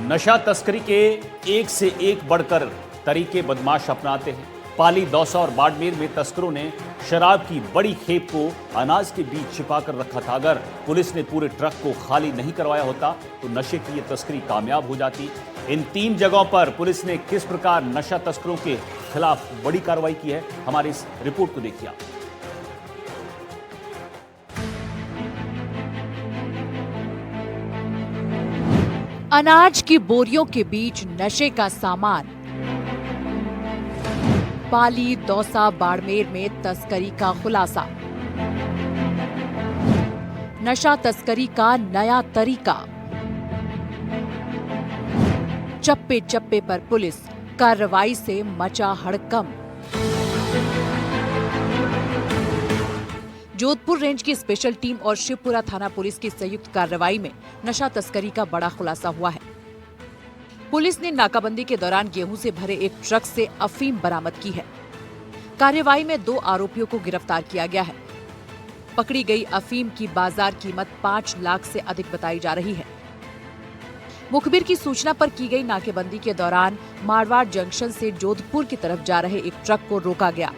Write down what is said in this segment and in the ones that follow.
नशा तस्करी के एक से एक बढ़कर तरीके बदमाश अपनाते हैं। पाली, दौसा और बाड़मेर में तस्करों ने शराब की बड़ी खेप को अनाज के बीच छिपाकर रखा था। अगर पुलिस ने पूरे ट्रक को खाली नहीं करवाया होता तो नशे की यह तस्करी कामयाब हो जाती। इन 3 जगहों पर पुलिस ने किस प्रकार नशा तस्करों के खिलाफ बड़ी कार्रवाई की है, हमारी इस रिपोर्ट को देखिए आप। अनाज की बोरियों के बीच नशे का सामान। पाली, दौसा, बाड़मेर में तस्करी का खुलासा। नशा तस्करी का नया तरीका। चप्पे चप्पे पर पुलिस, कार्रवाई से मचा हड़कंप। जोधपुर रेंज की स्पेशल टीम और शिवपुरा थाना पुलिस की संयुक्त कार्रवाई में नशा तस्करी का बड़ा खुलासा हुआ है। पुलिस ने नाकाबंदी के दौरान गेहूं से भरे एक ट्रक से अफीम बरामद की है। कार्रवाई में 2 आरोपियों को गिरफ्तार किया गया है। पकड़ी गई अफीम की बाजार कीमत 5 लाख से अधिक बताई जा रही है। मुखबिर की सूचना पर की गई नाकेबंदी के दौरान मारवाड़ जंक्शन से जोधपुर की तरफ जा रहे एक ट्रक को रोका गया।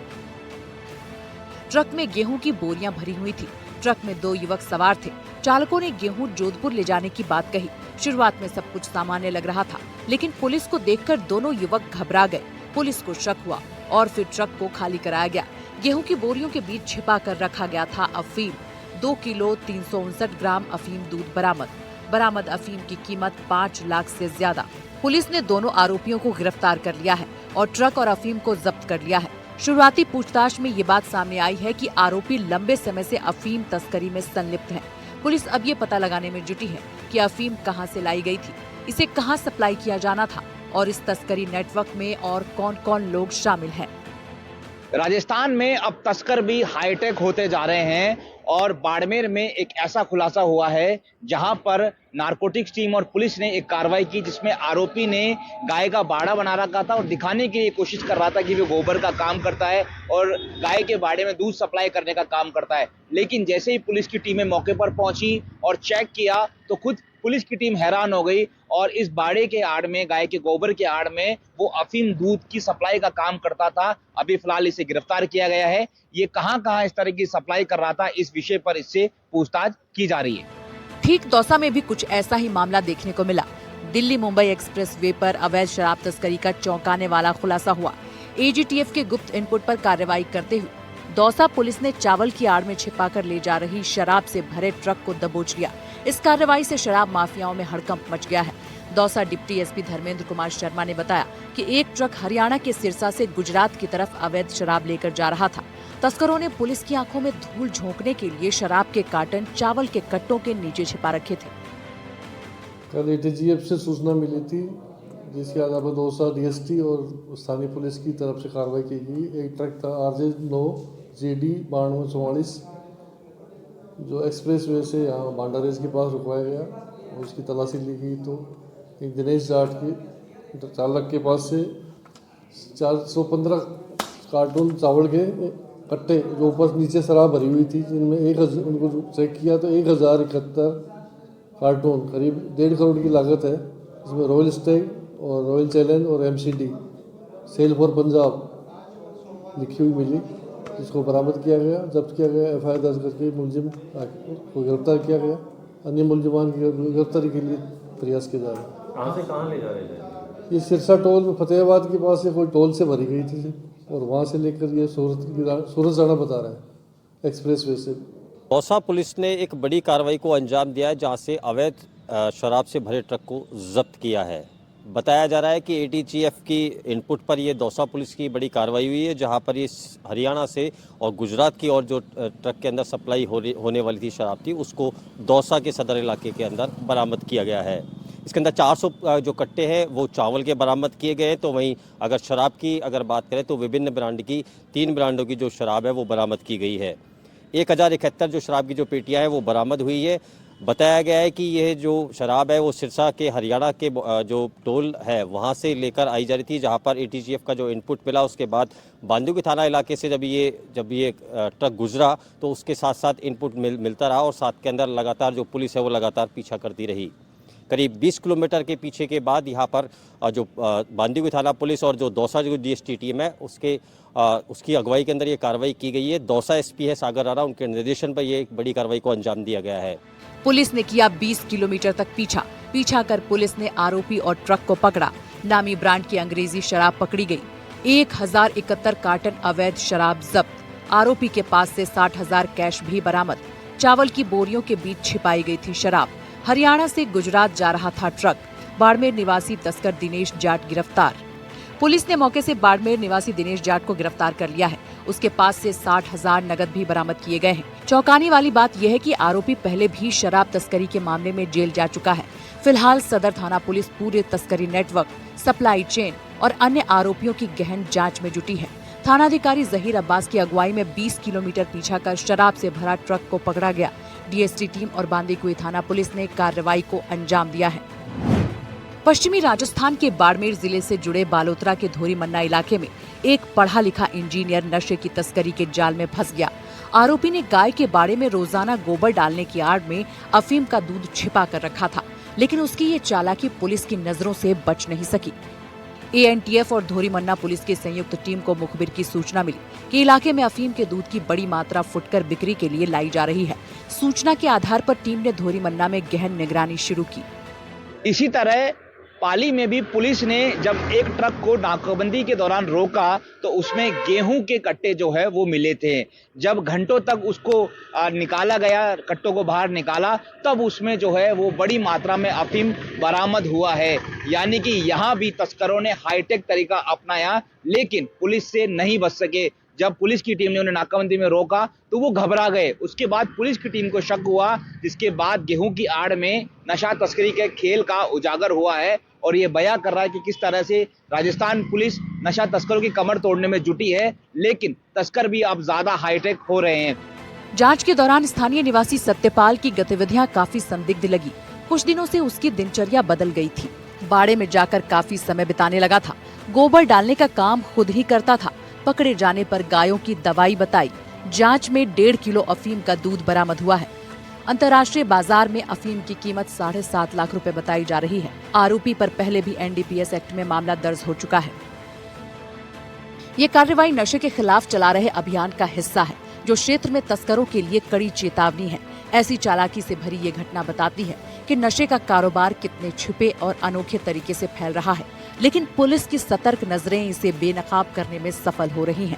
ट्रक में गेहूं की बोरियां भरी हुई थी। ट्रक में 2 युवक सवार थे। चालकों ने गेहूं जोधपुर ले जाने की बात कही। शुरुआत में सब कुछ सामान्य लग रहा था, लेकिन पुलिस को देखकर दोनों युवक घबरा गए। पुलिस को शक हुआ और फिर ट्रक को खाली कराया गया। गेहूं की बोरियों के बीच छिपा कर रखा गया था अफीम। 2 किलो 359 ग्राम अफीम दूध बरामद अफीम की कीमत 5 लाख से ज्यादा। पुलिस ने दोनों आरोपियों को गिरफ्तार कर लिया है और ट्रक और अफीम को जब्त कर लिया है। शुरुआती पूछताछ में ये बात सामने आई है कि आरोपी लंबे समय से अफीम तस्करी में संलिप्त हैं। पुलिस अब ये पता लगाने में जुटी है कि अफीम कहां से लाई गई थी, इसे कहां सप्लाई किया जाना था और इस तस्करी नेटवर्क में और कौन-कौन लोग शामिल हैं। राजस्थान में अब तस्कर भी हाईटेक होते जा रहे हैं और बाड़मेर में एक ऐसा खुलासा हुआ है जहां पर नारकोटिक्स टीम और पुलिस ने एक कार्रवाई की जिसमें आरोपी ने गाय का बाड़ा बना रखा था और दिखाने की कोशिश कर रहा था कि वो गोबर का काम करता है और गाय के बाड़े में दूध सप्लाई करने का काम करता है। लेकिन जैसे ही पुलिस की टीमें मौके पर पहुंची और चेक किया तो खुद पुलिस की टीम हैरान हो गई और इस बाड़े के आड़ में, गाय के गोबर के आड़ में वो अफीम दूध की सप्लाई का काम करता था। अभी फिलहाल इसे गिरफ्तार किया गया है। ये कहां इस तरह की सप्लाई कर रहा था, इस विषय पर इससे पूछताछ की जा रही है। ठीक दौसा में भी कुछ ऐसा ही मामला देखने को मिला। दिल्ली मुंबई एक्सप्रेस वे पर अवैध शराब तस्करी का चौंकाने वाला खुलासा हुआ। एजीटीएफ के गुप्त इनपुट पर कार्रवाई करते हुए दौसा पुलिस ने चावल की आड़ में छिपाकर ले जा रही शराब से भरे ट्रक को दबोच लिया। इस कार्रवाई से शराब माफियाओं में हड़कंप मच गया है। दौसा डिप्टी एसपी धर्मेंद्र कुमार शर्मा ने बताया कि एक ट्रक हरियाणा के सिरसा से गुजरात की तरफ अवैध शराब लेकर जा रहा था। तस्करों ने पुलिस की आंखों में धूल झोंकने के लिए शराब के कार्टन चावल के कट्टों के नीचे छिपा रखे थे। कल एटीजीएफ से सूचना मिली थी जिसके आधार पर दौसा डीएसटी और स्थानीय पुलिस की तरफ से कार्रवाई की गई। एक ट्रक था RJ9 JD 9244 जो एक्सप्रेस वे से यहाँ बांडारेज के पास रुकवाया गया और उसकी तलाशी ली गई तो एक दिनेश जाट के चालक के पास से 415 कार्टून चावल के कट्टे जो ऊपर नीचे शराब भरी हुई थी, जिनमें उनको चेक किया तो 1071 कार्टून करीब 1.5 करोड़ की लागत है। इसमें रॉयल स्टैग और रॉयल चैलेंज और MCD सेल फॉर पंजाब लिखी हुई मिली, जिसको बरामद किया गया, जब्त किया गया। FIR दर्ज करके मुलजिम को गिरफ्तार किया गया। अन्य मुलजिमान की गिरफ्तारी के लिए प्रयास किया जा रहा है। कहाँ से कहाँ ले जा रहे थे? ये सिरसा टोल में फतेहाबाद के पास से कोई टोल से भरी गई थी और वहाँ से लेकर ये सूरत जाना बता रहा है एक्सप्रेस वे से। दौसा पुलिस ने एक बड़ी कार्रवाई को अंजाम दिया है जहाँ से अवैध शराब से भरे ट्रक को जब्त किया है। बताया जा रहा है कि एटीजीएफ की इनपुट पर ये दौसा पुलिस की बड़ी कार्रवाई हुई है, जहां पर ये हरियाणा से और गुजरात की और जो ट्रक के अंदर सप्लाई होने वाली थी शराब थी, उसको दौसा के सदर इलाके के अंदर बरामद किया गया है। इसके अंदर 400 जो कट्टे हैं वो चावल के बरामद किए गए। तो वहीं अगर शराब की अगर बात करें तो विभिन्न ब्रांड की 3 ब्रांडों की जो शराब है वो बरामद की गई है। 1071 जो शराब की जो पेटियाँ हैं वो बरामद हुई है। बताया गया है कि यह जो शराब है वो सिरसा के हरियाणा के जो टोल है वहां से लेकर आई जा रही थी, जहां पर एटीजीएफ का जो इनपुट मिला उसके बाद बांदूकी थाना इलाके से जब ये ट्रक गुजरा तो उसके साथ साथ इनपुट मिलता रहा और साथ के अंदर लगातार जो पुलिस है वो लगातार पीछा करती रही। करीब 20 किलोमीटर के पीछे के बाद यहाँ पर जो बांदीकुई थाना पुलिस और जो दौसा जो DST टीम है उसकी अगुवाई के अंदर ये कार्रवाई की गई है। दौसा SP है सागर राणा, उनके निर्देशन पर ये एक बड़ी कार्रवाई को अंजाम दिया गया है। पुलिस ने किया 20 किलोमीटर तक पीछा कर पुलिस ने आरोपी और ट्रक को पकड़ा। नामी ब्रांड की अंग्रेजी शराब पकड़ी गई। 1071 कार्टन अवैध शराब जब्त। आरोपी के पास से 60,000 कैश भी बरामद। चावल की बोरियों के बीच छिपाई गई थी शराब। हरियाणा से गुजरात जा रहा था ट्रक। बाड़मेर निवासी तस्कर दिनेश जाट गिरफ्तार। पुलिस ने मौके से बाड़मेर निवासी दिनेश जाट को गिरफ्तार कर लिया है। उसके पास से 60,000 नगद भी बरामद किए गए हैं। चौंकाने वाली बात यह है कि आरोपी पहले भी शराब तस्करी के मामले में जेल जा चुका है। फिलहाल सदर थाना पुलिस पूरे तस्करी नेटवर्क, सप्लाई चेन और अन्य आरोपियों की गहन जांच में जुटी है। थानाधिकारी जहीर अब्बास की अगुवाई में 20 किलोमीटर पीछा कर शराब से भरा ट्रक को पकड़ा गया। DST टीम और बांदीकुई थाना पुलिस ने कार्रवाई को अंजाम दिया है। पश्चिमी राजस्थान के बाड़मेर जिले से जुड़े बालोतरा के धोरीमन्ना इलाके में एक पढ़ा लिखा इंजीनियर नशे की तस्करी के जाल में फंस गया। आरोपी ने गाय के बाड़े में रोजाना गोबर डालने की आड़ में अफीम का दूध छिपा कर रखा था, लेकिन उसकी ये चालाकी पुलिस की नजरों से बच नहीं सकी। ANTF और धोरीमन्ना पुलिस की संयुक्त टीम को मुखबिर की सूचना मिली कि इलाके में अफीम के दूध की बड़ी मात्रा फुटकर बिक्री के लिए लाई जा रही है। सूचना के आधार पर टीम ने धोरीमन्ना में गहन निगरानी शुरू की। इसी तरह पाली में भी पुलिस ने जब एक ट्रक को नाकाबंदी के दौरान रोका तो उसमें गेहूं के कट्टे जो है वो मिले थे। जब घंटों तक उसको निकाला गया, कट्टों को बाहर निकाला, तब उसमें जो है वो बड़ी मात्रा में अफीम बरामद हुआ है। यानी कि यहाँ भी तस्करों ने हाईटेक तरीका अपनाया, लेकिन पुलिस से नहीं बच सके। जब पुलिस की टीम ने उन्हें नाकाबंदी में रोका तो वो घबरा गए। उसके बाद पुलिस की टीम को शक हुआ, जिसके बाद गेहूं की आड़ में नशा तस्करी के खेल का उजागर हुआ है और ये बयां कर रहा है कि किस तरह से राजस्थान पुलिस नशा तस्करों की कमर तोड़ने में जुटी है, लेकिन तस्कर भी अब ज्यादा हाईटेक हो रहे हैं। जांच के दौरान स्थानीय निवासी सत्यपाल की गतिविधियां काफी संदिग्ध लगी। कुछ दिनों से उसकी दिनचर्या बदल गई थी। बाड़े में जाकर काफी समय बिताने लगा था। गोबर डालने का काम खुद ही करता था। पकड़े जाने पर गायों की दवाई बताई। जांच में 1.5 किलो अफीम का दूध बरामद हुआ है। अंतर्राष्ट्रीय बाजार में अफीम की कीमत 7.5 लाख रुपए बताई जा रही है। आरोपी पर पहले भी NDPS एक्ट में मामला दर्ज हो चुका है। ये कार्रवाई नशे के खिलाफ चला रहे अभियान का हिस्सा है, जो क्षेत्र में तस्करों के लिए कड़ी चेतावनी है। ऐसी चालाकी से भरी ये घटना बताती है कि नशे का कारोबार कितने छिपे और अनोखे तरीके से फैल रहा है, लेकिन पुलिस की सतर्क नजरें इसे बेनकाब करने में सफल हो रही हैं।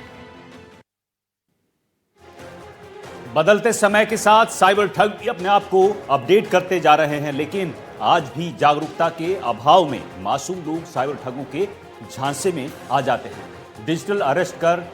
बदलते समय के साथ साइबर ठग भी अपने आप को अपडेट करते जा रहे हैं, लेकिन आज भी जागरूकता के अभाव में मासूम लोग साइबर ठगों के झांसे में आ जाते हैं। डिजिटल अरेस्ट कर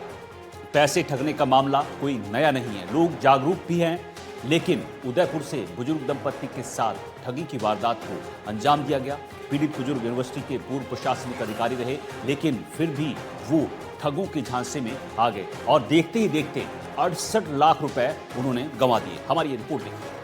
पैसे ठगने का मामला कोई नया नहीं है। लोग जागरूक भी हैं, लेकिन उदयपुर से बुजुर्ग दंपति के साथ ठगी की वारदात को अंजाम दिया गया। पीड़ित बुजुर्ग यूनिवर्सिटी के पूर्व प्रशासनिक अधिकारी रहे, लेकिन फिर भी वो ठगों के झांसे में आ गए और देखते ही देखते 68 लाख रुपए उन्होंने गंवा दिए। हमारी ये रिपोर्ट देखिए।